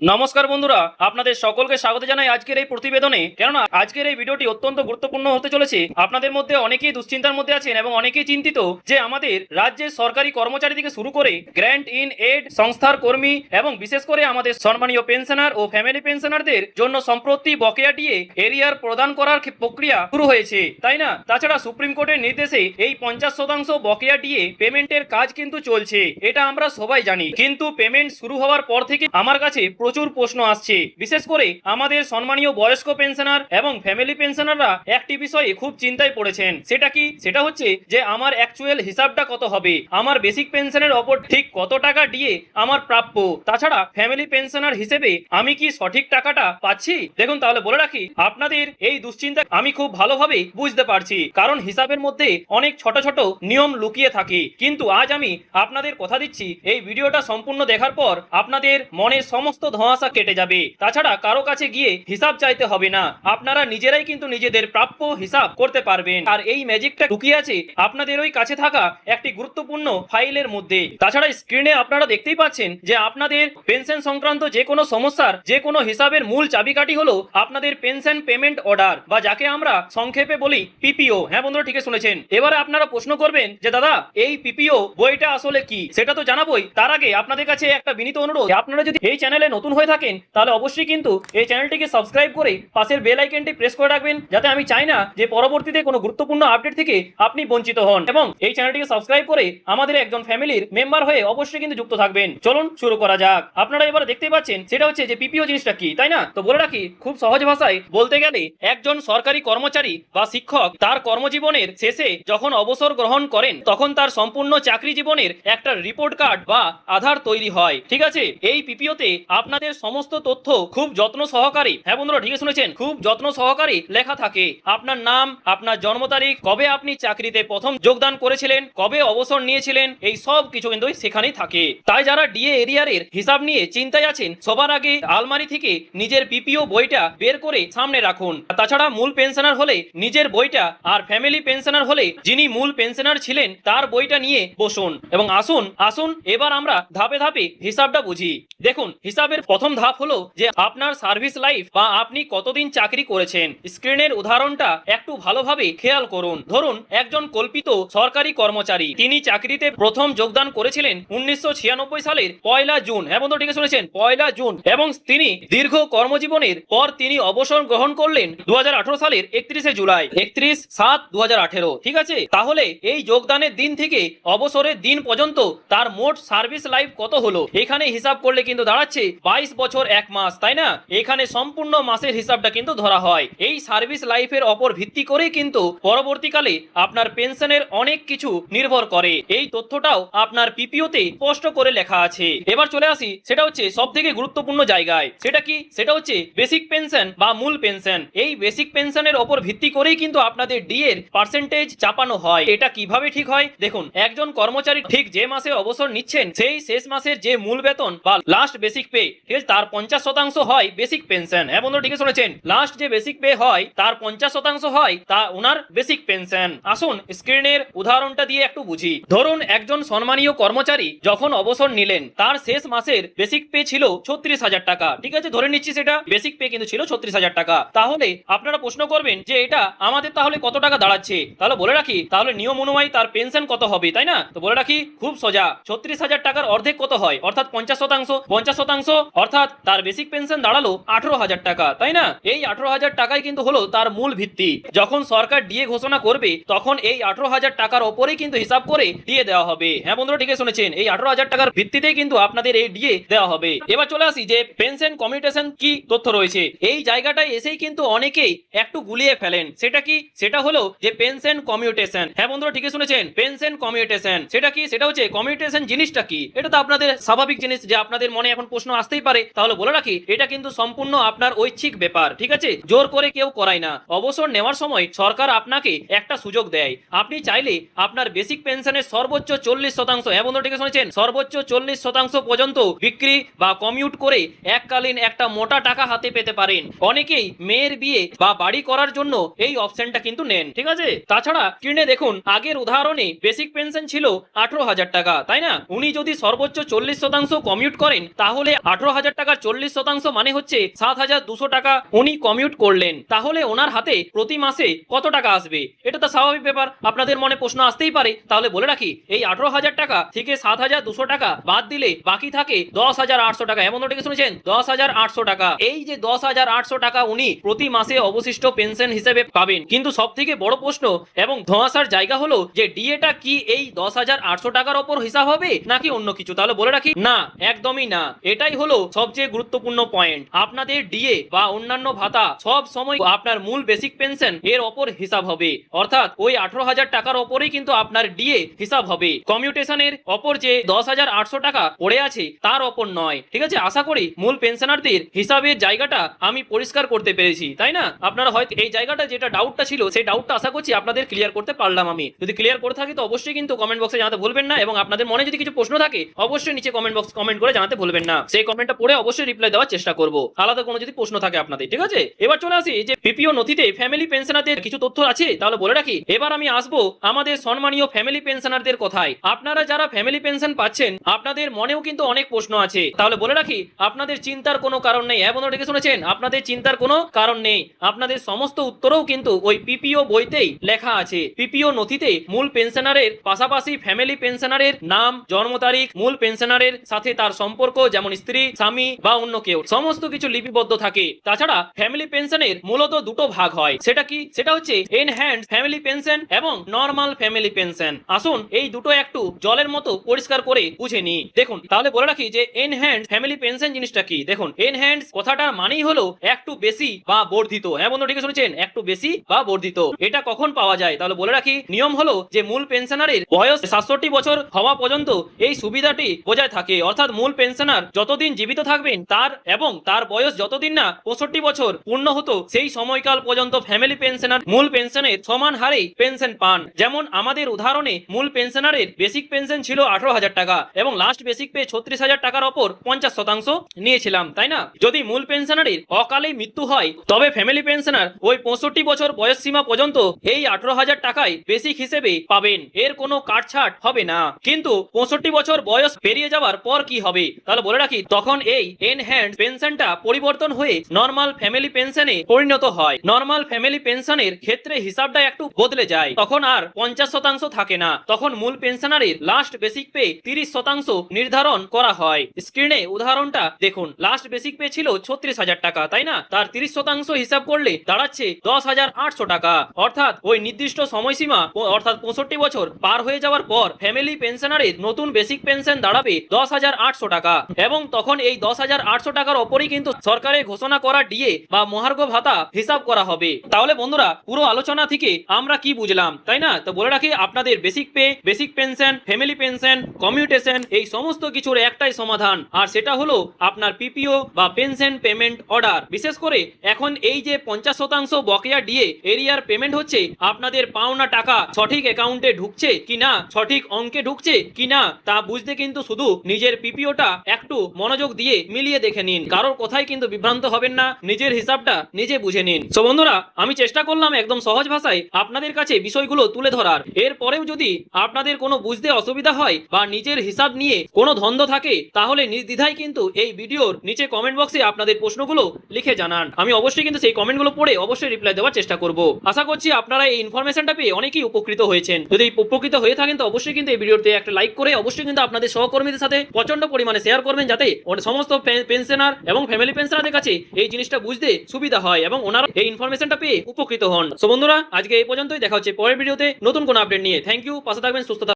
নমস্কার বন্ধুরা, আপনাদের সকলকে স্বাগত জানাই আজকের এই প্রতিবেদনে। কেননা আজকের এই ভিডিওটি অত্যন্ত গুরুত্বপূর্ণ হতে চলেছে। আপনাদের মধ্যে অনেকেই দুশ্চিন্তার মধ্যে আছেন এবং অনেকেই চিন্তিত যে আমাদের রাজ্যের সরকারি কর্মচারী থেকে শুরু করে গ্র্যান্ট ইন এড সংস্থার কর্মী এবং বিশেষ করে আমাদের সম্মানীয় পেনশনার ও ফ্যামিলি পেনশনারদের জন্য সম্প্রতি বকেয়া ডিএ এরিয়ার প্রদান করার প্রক্রিয়া শুরু হয়েছে, তাই না? তাছাড়া সুপ্রিম কোর্টের নির্দেশে এই 50% বকেয়া ডিএ পেমেন্টের কাজ কিন্তু চলছে, এটা আমরা সবাই জানি। কিন্তু পেমেন্ট শুরু হওয়ার পর থেকে আমার কাছে প্রচুর প্রশ্ন আসছে। বিশেষ করে আমাদের সম্মানীয় বয়স্ক পেনশনার এবং ফ্যামিলি পেনশনাররা একটি বিষয়ে খুব চিন্তায় পড়েছেন। সেটা কি? সেটা হচ্ছে যে আমার অ্যাকচুয়াল হিসাবটা কত হবে, আমার বেসিক পেনশনের ওপর ঠিক কত টাকা দিয়ে আমার প্রাপ্য, তাছাড়া ফ্যামিলি পেনশনার হিসেবে আমি কি সঠিক টাকাটা পাচ্ছি। দেখুন, তাহলে বলে রাখি, আপনাদের এই দুশ্চিন্তা আমি খুব ভালোভাবে বুঝতে পারছি, কারণ হিসাবের মধ্যে অনেক ছোট ছোট নিয়ম লুকিয়ে থাকে। কিন্তু আজ আমি আপনাদের কথা দিচ্ছি, এই ভিডিওটা সম্পূর্ণ দেখার পর আপনাদের মনের সমস্ত ধোঁয়াশা কেটে যাবে। তাছাড়া কারো কাছে গিয়ে হিসাব চাইতে হবে না, আপনারা নিজেরাই কিন্তু নিজেদের প্রাপ্য হিসাব করতে পারবেন। আর এই ম্যাজিকটা লুকিয়ে আছে আপনাদের ওই কাছে থাকা একটি গুরুত্বপূর্ণ ফাইলের মধ্যে। তাছাড়া স্ক্রিনে আপনারা দেখতেই পাচ্ছেন যে আপনাদের পেনশন সংক্রান্ত যে কোনো সমস্যার যে কোনো হিসাবের মূল চাবিকাঠি হলো আপনাদের পেনশন পেমেন্ট অর্ডার, বা যাকে আমরা সংক্ষেপে বলি পিপিও। হ্যাঁ বন্ধুরা, ঠিকই শুনেছেন। এবারে আপনারা প্রশ্ন করবেন যে দাদা, এই পিপিও বইটা আসলে কি? সেটা তো জানাবোই। তার আগে আপনাদের কাছে একটা বিনীত অনুরোধ, আপনারা যদি এই চ্যানেলে নতুন হয়ে থাকেন তাহলে অবশ্যই কিন্তু এই চ্যানেলটিকে সাবস্ক্রাইব করে পাশের বেল আইকনটি প্রেস করে রাখবেন, যাতে আমি চাই না যে পরবর্তীতে কোনো গুরুত্বপূর্ণ আপডেট থেকে আপনি বঞ্চিত হন। এবং এই চ্যানেলটিকে সাবস্ক্রাইব করে আমাদের একজন ফ্যামিলির মেম্বার হয়ে অবশ্যই কিন্তু যুক্ত থাকবেন। চলুন শুরু করা যাক। আপনারা এবারে দেখতেই পাচ্ছেন সেটা হচ্ছে যে পিপিও জিনিসটা কি, তাই না? তো বলে রাখি, খুব সহজ ভাষায় বলতে গেলে একজন সরকারি কর্মচারী বা শিক্ষক তার কর্মজীবনের শেষে যখন অবসর গ্রহণ করেন তখন তার সম্পূর্ণ চাকরি জীবনের একটা রিপোর্ট কার্ড বা আধার তৈরি হয়। ঠিক আছে? এই পিপিওতে আপনাদের সমস্ত তথ্য খুব যত্ন সহকারে, হ্যাঁ বন্ধুরা ঠিকই শুনেছেন, খুব যত্ন সহকারে লেখা থাকে। আপনার নাম, আপনার জন্ম তারিখ, কবে আপনি চাকরিতে প্রথম যোগদান করেছিলেন, কবে অবসর নিয়েছিলেন, এই সব কিছু কিন্তু সেখানেই থাকে। তাই যারা ডিএ এরিয়ারের হিসাব নিয়ে চিন্তায় আছেন, সবার আগে আলমারি থেকে নিজের পিপিও বইটা বের করে সামনে রাখুন। তাছাড়া মূল পেনশনার হলে নিজের বইটা, আর ফ্যামিলি পেনশনার হলে যিনি মূল পেনশনার ছিলেন তার বইটা নিয়ে বসুন এবং আসুন এবার আমরা ধাপে ধাপে হিসাবটা বুঝি। দেখুন, হিসাবের প্রথম ধাপ হলো যে আপনার সার্ভিস লাইফ বা আপনি কতদিন চাকরি করেছেন। স্ক্রিনের উদাহরণটা একটু ভালোভাবে খেয়াল করুন। ধরুন একজন কল্পিত সরকারি কর্মচারী, তিনি চাকরিতে প্রথম যোগদান করেছিলেন 1996 সালের 1 জুন। হ্যাঁ বন্ধু ঠিকই শুনেছেন, 1 জুন। এবং তিনি দীর্ঘ কর্মজীবনের পর তিনি অবসর গ্রহণ করলেন 2018 সালের 31 জুলাই, 31/7/2018। ঠিক আছে? তাহলে এই যোগদানের দিন থেকে অবসরের দিন পর্যন্ত তার মোট সার্ভিস লাইফ কত হলো? এখানে হিসাব করলে কিন্তু দাঁড়াচ্ছে 22 বছর 1 মাস, তাই না? এখানে সম্পূর্ণ মাসের হিসাবটা কিন্তু ধরা হয়। এই সার্ভিস লাইফের উপর ভিত্তি করে কিন্তু পরবর্তীকালে আপনার পেনশনের অনেক কিছু নির্ভর করে। এই তথ্যটাও আপনার পিপিওতে স্পষ্ট করে লেখা আছে। এবার চলে আসি, সেটা হচ্ছে সবথেকে গুরুত্বপূর্ণ জায়গায়। সেটা কি? সেটা হচ্ছে বেসিক পেনশন বা মূল পেনশন। এই বেসিক পেনশনের উপর ভিত্তি করেই কিন্তু আপনাদের ডি এর পার্সেন্টেজ চাপানো হয়। এটা কিভাবে ঠিক হয়? দেখুন, একজন কর্মচারী ঠিক যে মাসে অবসর নিচ্ছেন সেই শেষ মাসের যে মূল বেতন বা লাস্ট বেসিক পে, ঠিক আছে, তার 50% হয় বেসিক পেনশন। হ্যাঁ বন্ধু ঠিকই শুনেছেন, লাস্ট যে বেসিক পে হয় তার 50% হয় তা ওনার বেসিক পেনশন। আসুন স্ক্রিনের উদাহরণটা দিয়ে একটু বুঝি। ধরুন একজন সম্মানীয় কর্মচারী যখন অবসর নিলেন তার শেষ মাসের বেসিক পে ছিল 36,000 টাকা। ঠিক আছে, ধরে নিচ্ছি সেটা বেসিক পে কিন্তু ছিল 36,000 টাকা। তাহলে আপনারা প্রশ্ন করবেন যে এটা আমাদের তাহলে কত টাকা দাঁড়াচ্ছে? তাহলে বলে রাখি, তাহলে নিয়ম অনুযায়ী তার পেনশন কত হবে, তাই না? তো বলে রাখি, খুব সোজা, 36,000 টাকার অর্ধেক কত হয়, অর্থাৎ 50%, অর্থাৎ তার বেসিক পেনশন দাঁড়ালো 18,000 টাকা, তাই না? এই 18,000 টাকাই কিন্তু হলো তার মূল ভিত্তি। যখন সরকার ডিএ ঘোষণা করবে তখন এই 18,000 টাকার ওপরেই কিন্তু হিসাব করে ডিএ দেওয়া হবে। হ্যাঁ বন্ধুরা ঠিকই শুনেছেন, এই 18,000 টাকার ভিত্তিতেই কিন্তু আপনাদের এই ডিএ দেওয়া হবে। এবার চলে আসি যে পেনশন কমিউটেশন কি তথ্য রয়েছে। এই জায়গাটায় এসেই কিন্তু অনেকেই একটু গুলিয়ে ফেলেন। সেটা কি? সেটা হলো যে পেনশন কমিউটেশন। হ্যাঁ বন্ধুরা ঠিকই শুনেছেন, পেনশন কমিউটেশন। সেটা কি? সেটা হচ্ছে কমিউটেশন জিনিসটা কি? এটা তো আপনাদের স্বাভাবিক জিনিস যে আপনাদের মনে এখন প্রশ্ন আসতেই পারে। তাহলে বলে রাখি, এটা কিন্তু সম্পূর্ণ আপনার ঐচ্ছিক ব্যাপার। ঠিক আছে? জোর করে কেউ করায় না। অবসর নেওয়ার সময় সরকার আপনাকে একটা সুযোগ দেয়। আপনি চাইলে আপনার বেসিক পেনশনের সর্বোচ্চ 40%, হ্যাঁ বন্ধুরা ঠিকই শুনেছেন, সর্বোচ্চ 40% পর্যন্ত বিক্রি বা কমিউট করে এককালীন একটা মোটা টাকা হাতে পেতে পারেন। অনেকেই মেয়ের বিয়ে বা বাড়ি করার জন্য এই অপশনটা কিন্তু নেন। ঠিক আছে? তাছাড়া স্ক্রিনে দেখুন, আগের উদাহরণে বেসিক পেনশন ছিল 18,000 টাকা, তাই না? উনি যদি সর্বোচ্চ 40% কমিউট করেন তাহলে 18,000 18,000 টাকার 40% মানে হচ্ছে 7,200 টাকা উনি কমিউট করলেন, তাহলে ওনার হাতে প্রতি মাসে কত টাকা আসবে? এটা তো স্বাভাবিক ব্যাপার, আপনাদের মনে প্রশ্ন আসতেই পারে। তাহলে বলে রাখি, এই 18,000 টাকা থেকে 7,200 টাকা বাদ দিলে বাকি থাকে 10,800 টাকা। এমন ওটাকে শুনেছেন, 10,800 টাকা। এই যে 10,800 টাকা উনি প্রতি মাসে অবশিষ্ট পেনশন হিসেবে পাবেন। কিন্তু সব থেকে বড় প্রশ্ন এবং ধোঁয়াশার জায়গা হলো যে ডিএটা কি এই 10,800 টাকার ওপর হিসাব হবে নাকি অন্য কিছু? তাহলে বলে রাখি, না, একদমই না। এটাই হলো সবচেয়ে গুরুত্বপূর্ণ পয়েন্ট। আপনাদের ডিএ বা অন্যান্য ভাতা সব সময় আপনার মূল বেসিক পেনশন এর ওপর হিসাব হবে, অর্থাৎ ওই 18,000 টাকার ওপরেই কিন্তু আপনার ডিএ হিসাব হবে। কমিউটেশনের ওপর যে 10,800 টাকা পড়ে আছে তার ওপর নয়। ঠিক আছে, আশা করি মূল পেনশনারদের হিসাবের জায়গাটা আমি পরিষ্কার করতে পেরেছি, তাই না? আপনারা হয়তো এই জায়গাটা যেটা ডাউটটা ছিল সেই ডাউটটা আশা করছি আপনাদের ক্লিয়ার করতে পারলাম আমি। যদি ক্লিয়ার করে থাকি তো অবশ্যই কিন্তু কমেন্ট বক্সে জানাতে ভুলবেন না, এবং আপনাদের মনে যদি কিছু প্রশ্ন থাকে অবশ্যই নিচে কমেন্ট করে জানাতে ভুলবেন না। সেই কমেন্টটা পড়ে অবশ্যই রিপ্লাই দেওয়ার চেষ্টা করব, আলাদা কোনো যদি প্রশ্ন থাকে আপনাদের। ঠিক আছে, এবার চলে আসি যে পিপিও নথিতে ফ্যামিলি পেনশনারদের কিছু তথ্য আছে। তাহলে বলে রাখি, এবার আমি আসবো আমাদের সম্মানীয় ফ্যামিলি পেনশনারদের কথায়। আপনারা যারা ফ্যামিলি পেনশন পাচ্ছেন আপনাদের মনেও কিন্তু অনেক প্রশ্ন আছে। তাহলে বলে রাখি, আপনাদের চিন্তার কোনো কারণ নেই। এবং ওটাকে শুনেছেন, আপনাদের চিন্তার কোনো কারণ নেই। আপনাদের সমস্ত উত্তরও কিন্তু ওই পিপিও বইতেই লেখা আছে। পিপিও নথিতে মূল পেনশনারের পাশাপাশি ফ্যামিলি পেনশনারের নাম, জন্ম তারিখ, মূল পেনশনারের সাথে তার সম্পর্ক যেমন স্ত্রী, স্বামী বা অন্য কেউ, সমস্ত কিছু লিপিবদ্ধ থাকে। তাছাড়া ফ্যামিলি পেনশনের মূলত দুটো ভাগ হয়। সেটা কি? সেটা হচ্ছে এনহ্যান্স ফ্যামিলি পেনশন এবং নরমাল ফ্যামিলি পেনশন। আসুন এই দুটো একটু জলের মতো পরিষ্কার করে বুঝে নিই। দেখুন, তাহলে বলে রাখি যে এনহ্যান্স ফ্যামিলি পেনশন জিনিসটা কি। দেখুন, এনহ্যান্স কথাটার মানেই হলো একটু বেশি বা বর্ধিত। হ্যাঁ বন্ধু, ঠিক শুনেছেন, একটু বেশি বা বর্ধিত। এটা কখন পাওয়া যায়? তাহলে বলে রাখি, নিয়ম হলো যে মূল পেনশনারের বয়স 67 বছর হওয়া পর্যন্ত এই সুবিধাটি বজায় থাকে। অর্থাৎ মূল পেনশনার যতদিন জীবিত থাকবেন তার বয়স যতদিন না 65 বছর পূর্ণ হতো সেই সময়কাল পর্যন্ত ফ্যামিলি পেনশনার মূল পেনশনের সমান হারে পেনশন পান। যেমন আমাদের উদাহরণে মূল পেনশনারের বেসিক পেনশন ছিল 18,000 টাকা এবং লাস্ট বেসিক পে 36,000 টাকার ওপর 50% নিয়েছিলাম, তাই না? যদি মূল পেনশনারের অকালে মৃত্যু হয় তবে ফ্যামিলি পেনশনার ওই 65 বছর বয়স সীমা পর্যন্ত এই 18,000 টাকায় বেসিক হিসেবে পাবেন। এর কোনো কাটছাট হবে না। কিন্তু 65 বছর বয়স পেরিয়ে যাওয়ার পর কি হবে? তাহলে বলে রাখি, তখন এই এনহ্যান্স পেনশনটা পরিবর্তন হয়ে নরমাল ফ্যামিলি পেনশনে পরিণত হয়। নরমাল ফ্যামিলি পেনশনের ক্ষেত্রে হিসাবটা একটু বদলে যায়। তখন আর 50% থাকে না, তখন মূল পেনশনারের লাস্ট বেসিক পে 30% নির্ধারণ করা হয়। স্ক্রিনে উদাহরণটা দেখুন, লাস্ট বেসিক পে ছিল 36,000 টাকা, তাই না? তার 30% হিসাব করলে দাঁড়াচ্ছে 10,800 টাকা। অর্থাৎ ওই নির্দিষ্ট সময়সীমা অর্থাৎ 65 বছর পার হয়ে যাওয়ার পর ফ্যামিলি পেনশনারের নতুন বেসিক পেনশন দাঁড়াবে 10,800 টাকা। এবং তখন এই 10,800 টাকার ওপরই কিন্তু সরকারের ঘোষণা করা ডিএ বা মহার্ঘ ভাতা হিসাব করা হবে। তাহলে বন্ধুরা, পুরো আলোচনা থেকে আমরা কি বুঝলাম, তাই না? তো বলে রাখি, আপনাদের basic pay, basic pension, family pension, commutation এই সমস্ত কিছুর একটাই সমাধান, আর সেটা হলো আপনার পিপিও বা পেনশন পেমেন্ট অর্ডার। বিশেষ করে এখন এই যে 50% বকেয়া ডিএ এরিয়ার পেমেন্ট হচ্ছে, আপনাদের পাওনা টাকা সঠিক অ্যাকাউন্টে ঢুকছে কিনা, সঠিক অঙ্কে ঢুকছে কিনা তা বুঝতে কিন্তু শুধু নিজের পিপিওটা একটু মনোযোগ দিয়ে মিলিয়ে দেখে নিন। কারোর কথাই কিন্তু বিভ্রান্ত হবেন না, নিজের হিসাবটা নিজে বুঝে নিন। সো বন্ধুরা, আমি চেষ্টা করলাম একদম সহজ ভাষায় আপনাদের কাছে বিষয়গুলো তুলে ধরার। এরপরেও যদি আপনাদের কোনো বুঝতে অসুবিধা হয় বা নিজের হিসাব নিয়ে কোনো দ্বন্দ্ব থাকে তাহলে নির্দ্বিধায় কিন্তু এই ভিডিওর নিচে কমেন্ট বক্সে আপনাদের প্রশ্নগুলো লিখে জানান। আমি অবশ্যই কিন্তু সেই কমেন্টগুলো পড়ে অবশ্যই রিপ্লাই দেওয়ার চেষ্টা করব। আশা করছি আপনারা এই ইনফরমেশনটা পেয়ে অনেকেই উপকৃত হয়েছেন। যদি উপকৃত হয়ে থাকেন তো অবশ্যই কিন্তু এই ভিডিওতে একটা লাইক করে অবশ্যই কিন্তু আপনাদের সহকর্মীদের সাথে প্রচন্ড পরিমাণে শেয়ার করবেন, যাতে সমস্ত পেনশনার এবং ফ্যামিলি পেনশনারদের কাছে এই জিনিসটা বুঝতে সুবিধা হয় এবং ওনারা এই ইনফরমেশনটা পেয়ে উপকৃত হন। সো বন্ধুরা, আজকে এই পর্যন্তই। দেখা হচ্ছে পরের ভিডিওতে নতুন কোনো আপডেট নিয়ে। থ্যাংক ইউ, পাশে থাকবেন, সুস্থ থাকবেন।